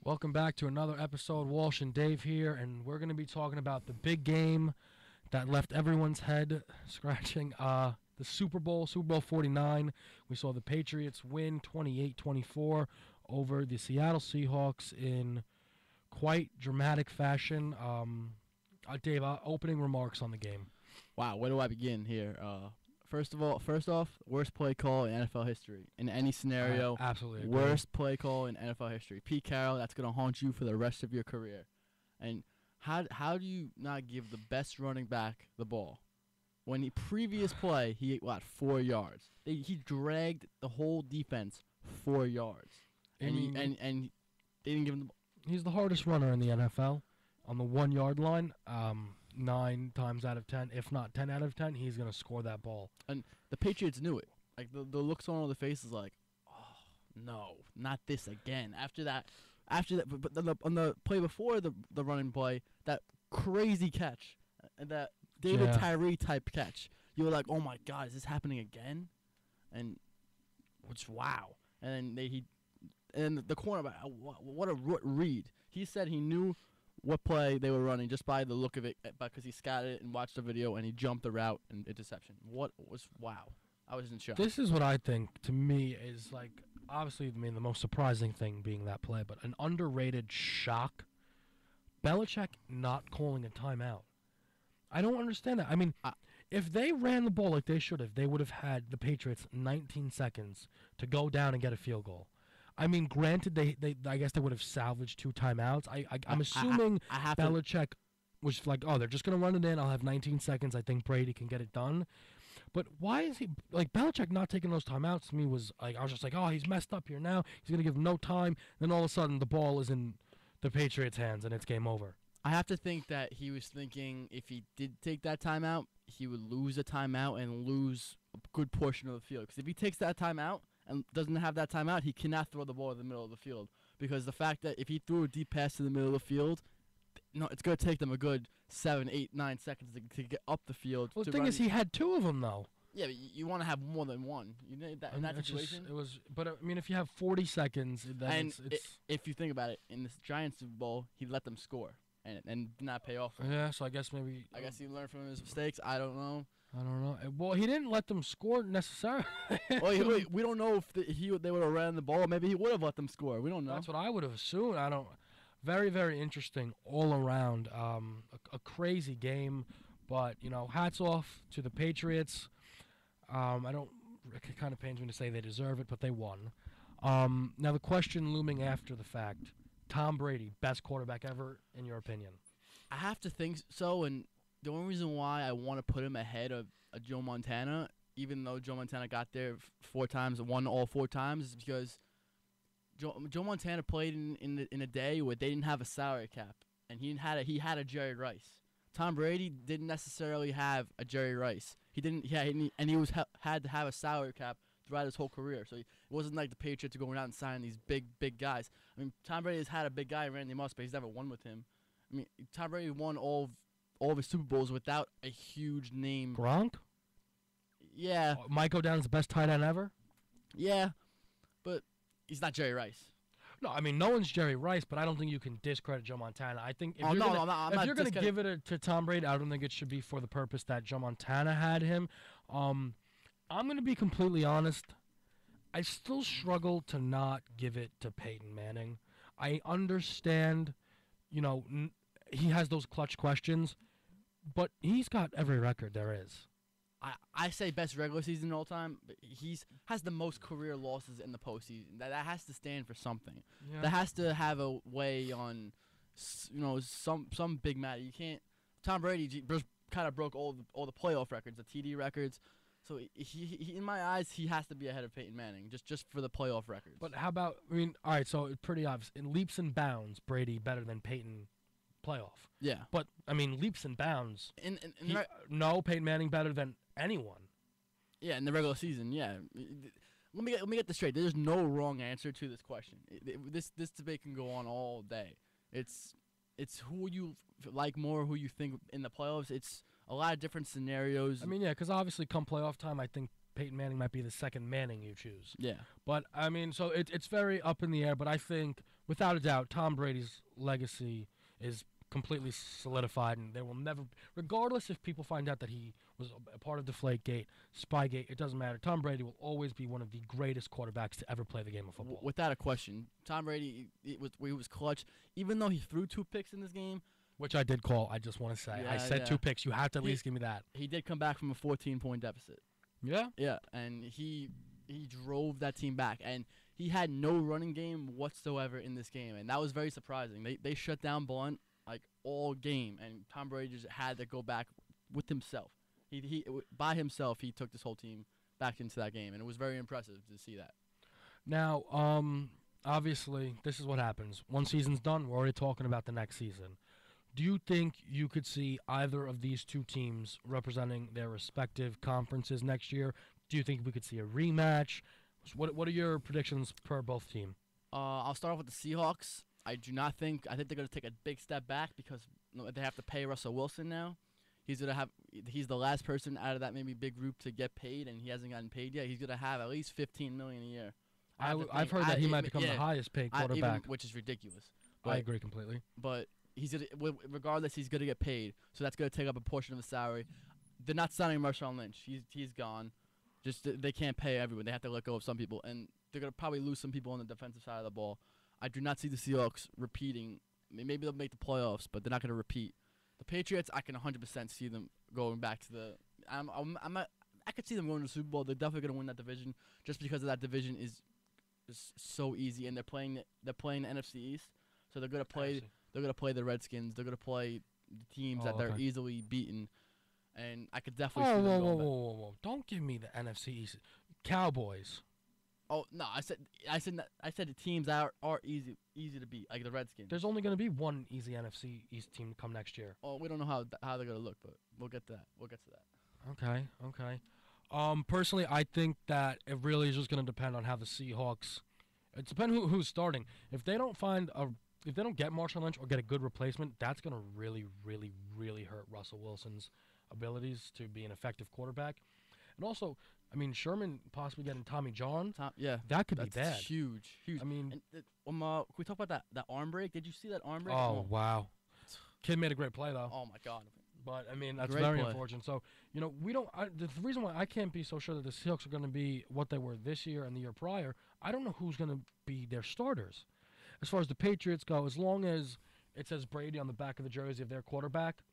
Welcome back to another episode. Walsh and Dave here, and we're going to be talking about the big game that left everyone's head scratching. The Super Bowl, Super Bowl 49. We saw the Patriots win 28-24 over the Seattle Seahawks in quite dramatic fashion. Dave, opening remarks on the game. Wow, where do I begin here? First off, worst play call in NFL history. In any scenario, Absolutely agree. worst play call in NFL history. Pete Carroll, that's going to haunt you for the rest of your career. And how do you not give the best running back the ball? When the previous play, he got 4 yards. He dragged the whole defense 4 yards. And they didn't give him the ball. He's the hardest runner in the NFL on the 1 yard line. 9 times out of 10, if not 10 out of 10, he's going to score that ball. And the Patriots knew it. Like the looks on all the faces, like, oh no, not this again. After that, but on the play before the running play, that crazy catch, and that David Tyree type catch, you were like, oh my God, is this happening again? And which wow. And then the cornerback, what a read. He said he knew what play they were running just by the look of it, because he scouted it and watched the video and he jumped the route and interception. Wow. I was in shock. This is what I think, to me, is like, obviously, I mean, the most surprising thing being that play, but an underrated shock. Belichick not calling a timeout. I don't understand that. I mean, if they ran the ball like they should have, they would have had the Patriots 19 seconds to go down and get a field goal. I mean, granted, I guess they would have salvaged 2 timeouts. I'm assuming Belichick was like, oh, they're just going to run it in. I'll have 19 seconds. I think Brady can get it done. But why is he, like, Belichick not taking those timeouts to me was, like, I was just like, oh, he's messed up here now. He's going to give him no time. Then all of a sudden, the ball is in the Patriots' hands, and it's game over. I have to think that he was thinking if he did take that timeout, he would lose a timeout and lose a good portion of the field. Because if he takes that timeout and doesn't have that timeout, he cannot throw the ball in the middle of the field. Because the fact that if he threw a deep pass to the middle of the field, it's going to take them a good 7, 8, 9 seconds to get up the field. Well, the thing is, he had 2 of them, though. Yeah, but you want to have more than one. You need that in that situation. But I mean, if you have 40 seconds, then if you think about it, in this Giants Super Bowl, he let them score and did not pay off. Yeah, so I guess maybe. I guess he learned from his mistakes. I don't know. Well, he didn't let them score necessarily. Well, we don't know if they would have ran the ball. Maybe he would have let them score. We don't know. That's what I would have assumed. I don't. Very, very interesting all around. A crazy game, but hats off to the Patriots. It kind of pains me to say they deserve it, but they won. Now the question looming after the fact: Tom Brady, best quarterback ever, in your opinion? I have to think so, and the only reason why I want to put him ahead of Joe Montana, even though Joe Montana got there 4 times and won all 4 times, is because Joe Montana played in a day where they didn't have a salary cap, and he had a Jerry Rice. Tom Brady didn't necessarily have a Jerry Rice. He didn't. Yeah, and he had to have a salary cap throughout his whole career. So it wasn't like the Patriots are going out and signing these big guys. I mean, Tom Brady has had a big guy, Randy Moss, but he's never won with him. I mean, Tom Brady won all of his Super Bowls without a huge name. Gronk? Yeah. Mike O'Donnell's the best tight end ever? Yeah, but he's not Jerry Rice. No, I mean, no one's Jerry Rice, but I don't think you can discredit Joe Montana. I think if you're going to give it to Tom Brady, I don't think it should be for the purpose that Joe Montana had him. I'm going to be completely honest. I still struggle to not give it to Peyton Manning. I understand, he has those clutch questions, but he's got every record there is. I say best regular season all time, but has the most career losses in the postseason. That has to stand for something. Yeah. That has to have a way on, some big matter. You can't. Tom Brady just kind of broke all the playoff records, the TD records. So he in my eyes, he has to be ahead of Peyton Manning just for the playoff records. But how about? I mean, all right. So it's pretty obvious. In leaps and bounds, Brady better than Peyton. Playoff. Yeah. But I mean, leaps and bounds. No, Peyton Manning better than anyone. Yeah, in the regular season, yeah. Let me get this straight. There's no wrong answer to this question. This debate can go on all day. It's who you like more, who you think in the playoffs. It's a lot of different scenarios. I mean, yeah, because obviously come playoff time, I think Peyton Manning might be the second Manning you choose. Yeah. But, I mean, so it's very up in the air. But I think without a doubt, Tom Brady's legacy is completely solidified, and there will never, regardless if people find out that he was a part of Deflategate, Spygate, it doesn't matter. Tom Brady will always be one of the greatest quarterbacks to ever play the game of football. Without a question, Tom Brady he was clutch. Even though he threw 2 picks in this game, Which I did call. I just want to say. I Yeah, said yeah. 2 picks. You have to at least give me that. he did come back from a 14-point deficit. Yeah? Yeah, and he drove that team back, and he had no running game whatsoever in this game, and that was very surprising. They shut down Blunt like all game, and Tom Brady just had to go back with himself. He by himself he took this whole team back into that game, and it was very impressive to see that. Now, obviously, this is what happens. One season's done. We're already talking about the next season. Do you think you could see either of these two teams representing their respective conferences next year? Do you think we could see a rematch? What are your predictions per both team? I'll start off with the Seahawks. I think they're going to take a big step back because they have to pay Russell Wilson now. He's the last person out of that maybe big group to get paid, and he hasn't gotten paid yet. He's going to have at least $15 million a year. I've heard that he might become the highest paid quarterback. Which is ridiculous. I agree completely. But regardless, he's going to get paid, so that's going to take up a portion of his salary. They're not signing Marshawn Lynch. He's gone. Just they can't pay everyone. They have to let go of some people, and they're going to probably lose some people on the defensive side of the ball. I do not see the Seahawks repeating. Maybe they'll make the playoffs, but they're not going to repeat. The Patriots, I can 100% see them going back to the. I could see them going to the Super Bowl. They're definitely going to win that division, just because of that division is so easy, and they're playing the NFC East, so they're going to play. They're going to play the Redskins. They're going to play the teams that they're easily beaten, and I could definitely see them going back. Whoa! Don't give me the NFC East. Cowboys. Oh no! I said the teams that are easy to beat, like the Redskins. There's only going to be one easy NFC East team come next year. Oh, we don't know how they're going to look, but we'll get to that. We'll get to that. Okay. Personally, I think that it really is just going to depend on how the Seahawks. It depends who's starting. If they don't get Marshawn Lynch or get a good replacement, that's going to really, really, really hurt Russell Wilson's abilities to be an effective quarterback. And also, I mean, Sherman possibly getting Tommy John. That could be bad. That's huge. I mean, and, can we talk about that arm break? Did you see that arm break? Oh wow, kid made a great play though. Oh my God. But I mean, that's Great very play. unfortunate. So we don't. The reason why I can't be so sure that the Seahawks are going to be what they were this year and the year prior, I don't know who's going to be their starters. As far as the Patriots go, as long as it says Brady on the back of the jersey of their quarterback,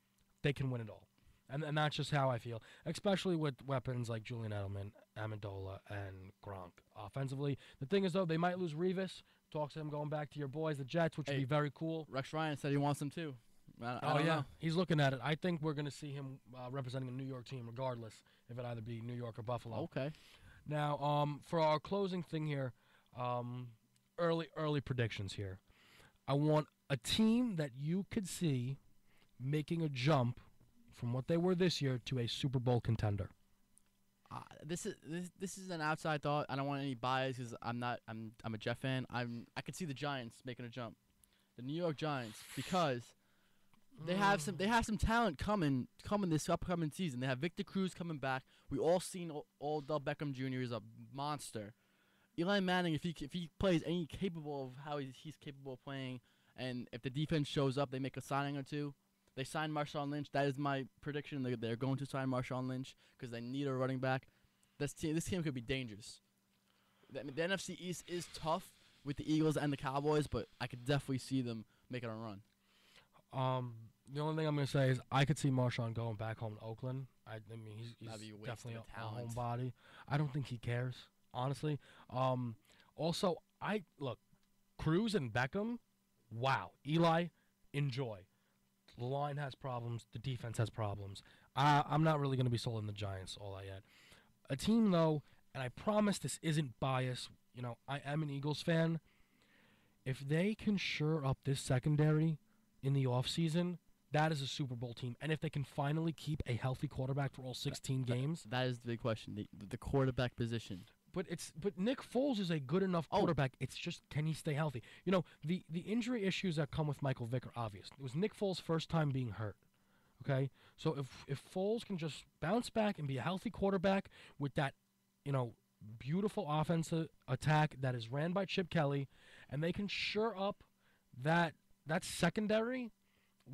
they can win it all. And that's just how I feel, especially with weapons like Julian Edelman, Amendola, and Gronk. Offensively, the thing is, though, they might lose Revis. Talks to him going back to your boys, the Jets, which would be very cool. Rex Ryan said he wants them too. I don't know. He's looking at it. I think we're going to see him representing a New York team regardless, if it either be New York or Buffalo. Okay. Now, for our closing thing here, early predictions here. I want a team that you could see making a jump from what they were this year to a Super Bowl contender. This is an outside thought. I don't want any bias because I'm a Jet fan. I could see the Giants making a jump, the New York Giants, because they have some talent coming this upcoming season. They have Victor Cruz coming back. We all seen Odell Beckham Jr. is a monster. Eli Manning, if he plays any capable of how he's capable of playing, and if the defense shows up, they make a signing or two. They signed Marshawn Lynch. That is my prediction. They're going to sign Marshawn Lynch because they need a running back. This team could be dangerous. The NFC East is tough with the Eagles and the Cowboys, but I could definitely see them making a run. The only thing I'm going to say is I could see Marshawn going back home to Oakland. I mean, he's definitely a homebody. I don't think he cares, honestly. Also, Cruz and Beckham, wow. Eli, enjoy. The line has problems. The defense has problems. I'm not really going to be sold on the Giants all that yet. A team, though, and I promise this isn't bias. I am an Eagles fan. If they can shore up this secondary in the offseason, that is a Super Bowl team. And if they can finally keep a healthy quarterback for all 16 games. That is the big question, the quarterback position. But Nick Foles is a good enough quarterback. It's just, can he stay healthy? The injury issues that come with Michael Vick are obvious. It was Nick Foles' first time being hurt. Okay? So if Foles can just bounce back and be a healthy quarterback with that, beautiful offensive attack that is ran by Chip Kelly, and they can shore up that secondary,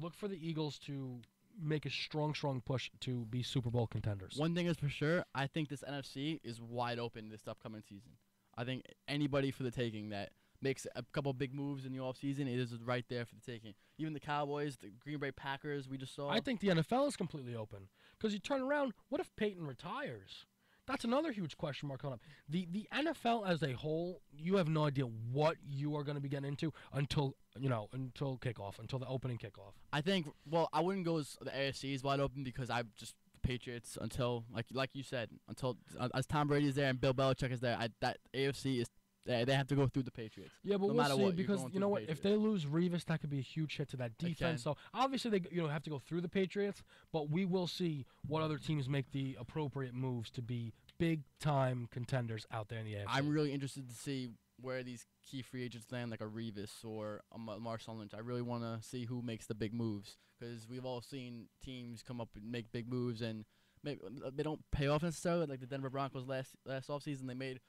look for the Eagles to make a strong push to be Super Bowl contenders. One thing is for sure, I think this NFC is wide open this upcoming season. I think anybody for the taking that makes a couple big moves in the offseason, it is right there for the taking. Even the Cowboys, the Green Bay Packers, we just saw. I think the NFL is completely open because you turn around. What if Peyton retires? That's another huge question mark coming up. The NFL as a whole, you have no idea what you are going to be getting into until kickoff, until the opening kickoff. I think. Well, I wouldn't go as the AFC is wide open because I just the Patriots until like you said until as Tom Brady is there and Bill Belichick is there. That AFC is. They have to go through the Patriots. Yeah, but no we'll matter see what, because you know what? If they lose Revis, that could be a huge hit to that defense. So obviously they have to go through the Patriots, but we will see what other teams make the appropriate moves to be big time contenders out there in the AFC. I'm really interested to see where these key free agents land, like a Revis or a Marshawn Lynch. I really want to see who makes the big moves because we've all seen teams come up and make big moves and maybe they don't pay off necessarily. Like the Denver Broncos last offseason, they made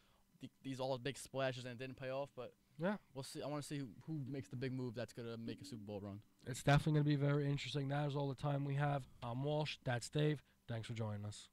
these all big splashes and it didn't pay off, but yeah, we'll see. I want to see who makes the big move that's gonna make a Super Bowl run. It's definitely gonna be very interesting. That is all the time we have. I'm Walsh. That's Dave. Thanks for joining us.